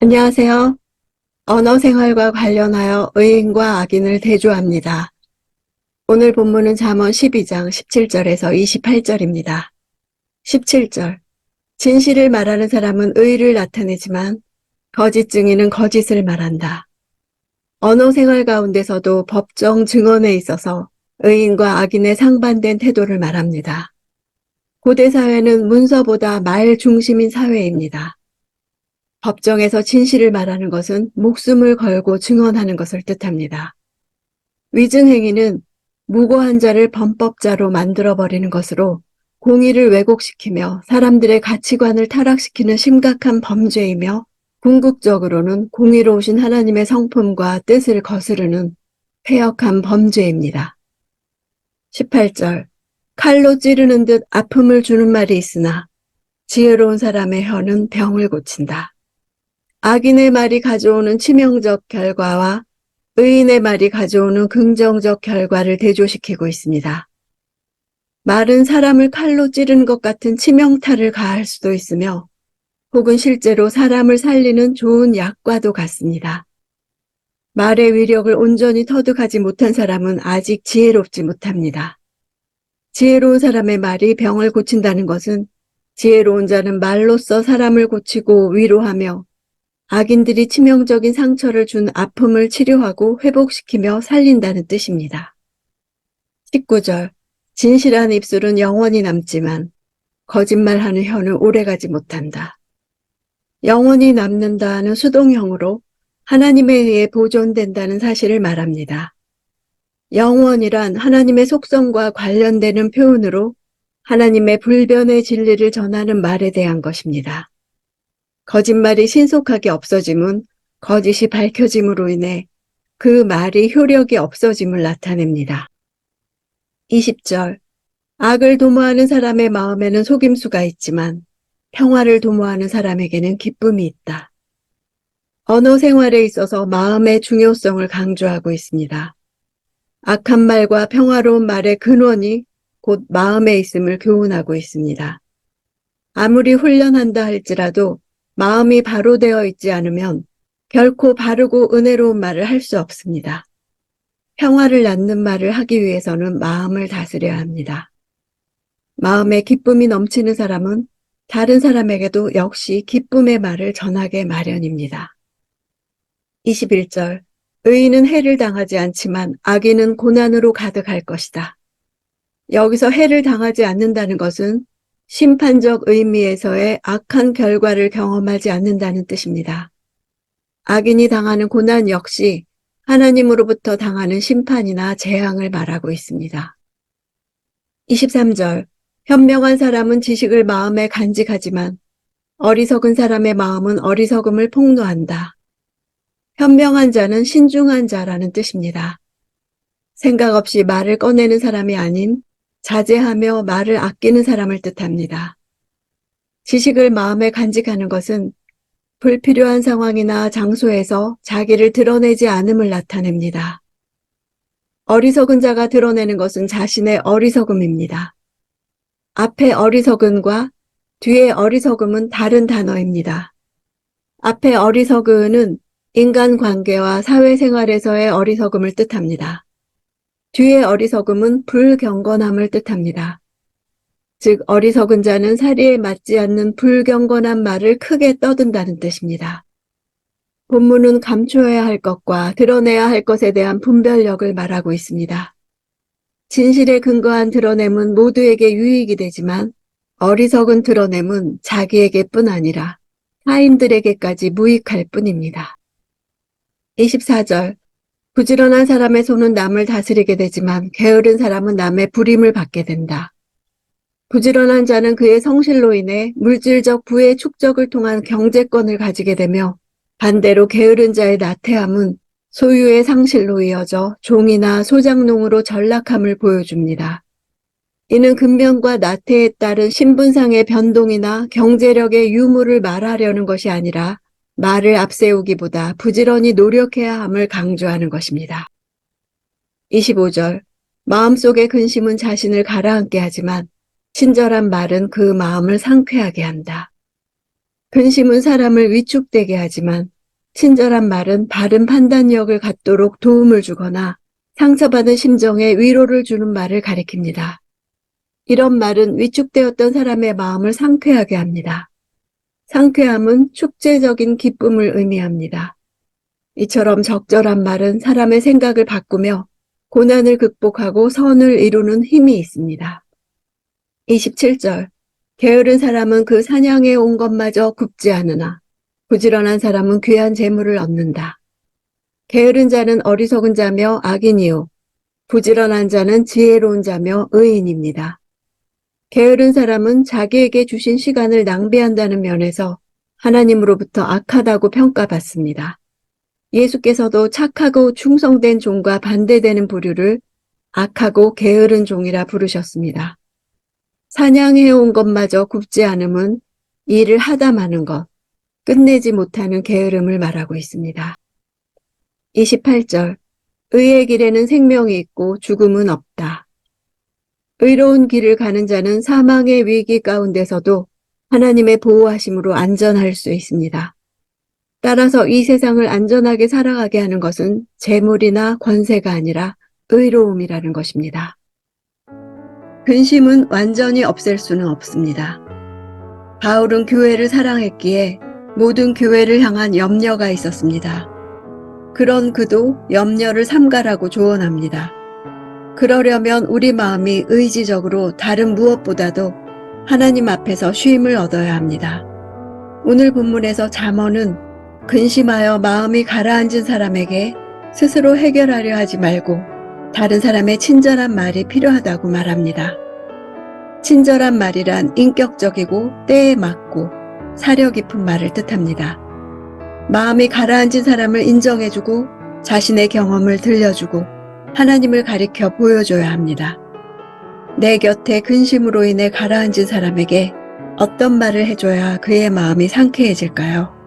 안녕하세요. 언어 생활과 관련하여 의인과 악인을 대조합니다. 오늘 본문은 잠언 12장 17절에서 28절입니다. 17절. 진실을 말하는 사람은 의를 나타내지만 거짓 증인은 거짓을 말한다. 언어 생활 가운데서도 법정 증언에 있어서 의인과 악인의 상반된 태도를 말합니다. 고대 사회는 문서보다 말 중심인 사회입니다. 법정에서 진실을 말하는 것은 목숨을 걸고 증언하는 것을 뜻합니다. 위증행위는 무고한 자를 범법자로 만들어버리는 것으로 공의를 왜곡시키며 사람들의 가치관을 타락시키는 심각한 범죄이며 궁극적으로는 공의로우신 하나님의 성품과 뜻을 거스르는 패역한 범죄입니다. 18절. 칼로 찌르는 듯 아픔을 주는 말이 있으나 지혜로운 사람의 혀는 병을 고친다. 악인의 말이 가져오는 치명적 결과와 의인의 말이 가져오는 긍정적 결과를 대조시키고 있습니다. 말은 사람을 칼로 찌르는 것 같은 치명타를 가할 수도 있으며 혹은 실제로 사람을 살리는 좋은 약과도 같습니다. 말의 위력을 온전히 터득하지 못한 사람은 아직 지혜롭지 못합니다. 지혜로운 사람의 말이 병을 고친다는 것은 지혜로운 자는 말로써 사람을 고치고 위로하며 악인들이 치명적인 상처를 준 아픔을 치료하고 회복시키며 살린다는 뜻입니다. 19절. 진실한 입술은 영원히 남지만 거짓말하는 혀는 오래가지 못한다. 영원히 남는다는 수동형으로 하나님에 의해 보존된다는 사실을 말합니다. 영원이란 하나님의 속성과 관련되는 표현으로 하나님의 불변의 진리를 전하는 말에 대한 것입니다. 거짓말이 신속하게 없어짐은 거짓이 밝혀짐으로 인해 그 말이 효력이 없어짐을 나타냅니다. 20절. 악을 도모하는 사람의 마음에는 속임수가 있지만 평화를 도모하는 사람에게는 기쁨이 있다. 언어 생활에 있어서 마음의 중요성을 강조하고 있습니다. 악한 말과 평화로운 말의 근원이 곧 마음에 있음을 교훈하고 있습니다. 아무리 훈련한다 할지라도 마음이 바로 되어 있지 않으면 결코 바르고 은혜로운 말을 할 수 없습니다. 평화를 낳는 말을 하기 위해서는 마음을 다스려야 합니다. 마음에 기쁨이 넘치는 사람은 다른 사람에게도 역시 기쁨의 말을 전하게 마련입니다. 21절. 의인은 해를 당하지 않지만 악인은 고난으로 가득할 것이다. 여기서 해를 당하지 않는다는 것은 심판적 의미에서의 악한 결과를 경험하지 않는다는 뜻입니다. 악인이 당하는 고난 역시 하나님으로부터 당하는 심판이나 재앙을 말하고 있습니다. 23절. 현명한 사람은 지식을 마음에 간직하지만 어리석은 사람의 마음은 어리석음을 폭로한다. 현명한 자는 신중한 자라는 뜻입니다. 생각 없이 말을 꺼내는 사람이 아닌 자제하며 말을 아끼는 사람을 뜻합니다. 지식을 마음에 간직하는 것은 불필요한 상황이나 장소에서 자기를 드러내지 않음을 나타냅니다. 어리석은 자가 드러내는 것은 자신의 어리석음입니다. 앞에 어리석음과 뒤에 어리석음은 다른 단어입니다. 앞에 어리석음은 인간관계와 사회생활에서의 어리석음을 뜻합니다. 뒤에 어리석음은 불경건함을 뜻합니다. 즉 어리석은 자는 사리에 맞지 않는 불경건한 말을 크게 떠든다는 뜻입니다. 본문은 감춰야 할 것과 드러내야 할 것에 대한 분별력을 말하고 있습니다. 진실에 근거한 드러냄은 모두에게 유익이 되지만 어리석은 드러냄은 자기에게뿐 아니라 타인들에게까지 무익할 뿐입니다. 24절. 부지런한 사람의 손은 남을 다스리게 되지만 게으른 사람은 남의 부림을 받게 된다. 부지런한 자는 그의 성실로 인해 물질적 부의 축적을 통한 경제권을 가지게 되며 반대로 게으른 자의 나태함은 소유의 상실로 이어져 종이나 소작농으로 전락함을 보여줍니다. 이는 근면과 나태에 따른 신분상의 변동이나 경제력의 유무를 말하려는 것이 아니라 말을 앞세우기보다 부지런히 노력해야 함을 강조하는 것입니다. 25절. 마음속의 근심은 자신을 가라앉게 하지만 친절한 말은 그 마음을 상쾌하게 한다. 근심은 사람을 위축되게 하지만 친절한 말은 바른 판단력을 갖도록 도움을 주거나 상처받은 심정에 위로를 주는 말을 가리킵니다. 이런 말은 위축되었던 사람의 마음을 상쾌하게 합니다. 상쾌함은 축제적인 기쁨을 의미합니다. 이처럼 적절한 말은 사람의 생각을 바꾸며 고난을 극복하고 선을 이루는 힘이 있습니다. 27절. 게으른 사람은 그 사냥에 온 것마저 굽지 않으나 부지런한 사람은 귀한 재물을 얻는다. 게으른 자는 어리석은 자며 악인이요 부지런한 자는 지혜로운 자며 의인입니다. 게으른 사람은 자기에게 주신 시간을 낭비한다는 면에서 하나님으로부터 악하다고 평가받습니다. 예수께서도 착하고 충성된 종과 반대되는 부류를 악하고 게으른 종이라 부르셨습니다. 사냥해온 것마저 굽지 않음은 일을 하다 마는 것, 끝내지 못하는 게으름을 말하고 있습니다. 28절. 의의 길에는 생명이 있고 죽음은 없다. 의로운 길을 가는 자는 사망의 위기 가운데서도 하나님의 보호하심으로 안전할 수 있습니다. 따라서 이 세상을 안전하게 살아가게 하는 것은 재물이나 권세가 아니라 의로움이라는 것입니다. 근심은 완전히 없앨 수는 없습니다. 바울은 교회를 사랑했기에 모든 교회를 향한 염려가 있었습니다. 그런 그도 염려를 삼가라고 조언합니다. 그러려면 우리 마음이 의지적으로 다른 무엇보다도 하나님 앞에서 쉼을 얻어야 합니다. 오늘 본문에서 잠언은 근심하여 마음이 가라앉은 사람에게 스스로 해결하려 하지 말고 다른 사람의 친절한 말이 필요하다고 말합니다. 친절한 말이란 인격적이고 때에 맞고 사려 깊은 말을 뜻합니다. 마음이 가라앉은 사람을 인정해주고 자신의 경험을 들려주고 하나님을 가리켜 보여줘야 합니다. 내 곁에 근심으로 인해 가라앉은 사람에게 어떤 말을 해줘야 그의 마음이 상쾌해질까요?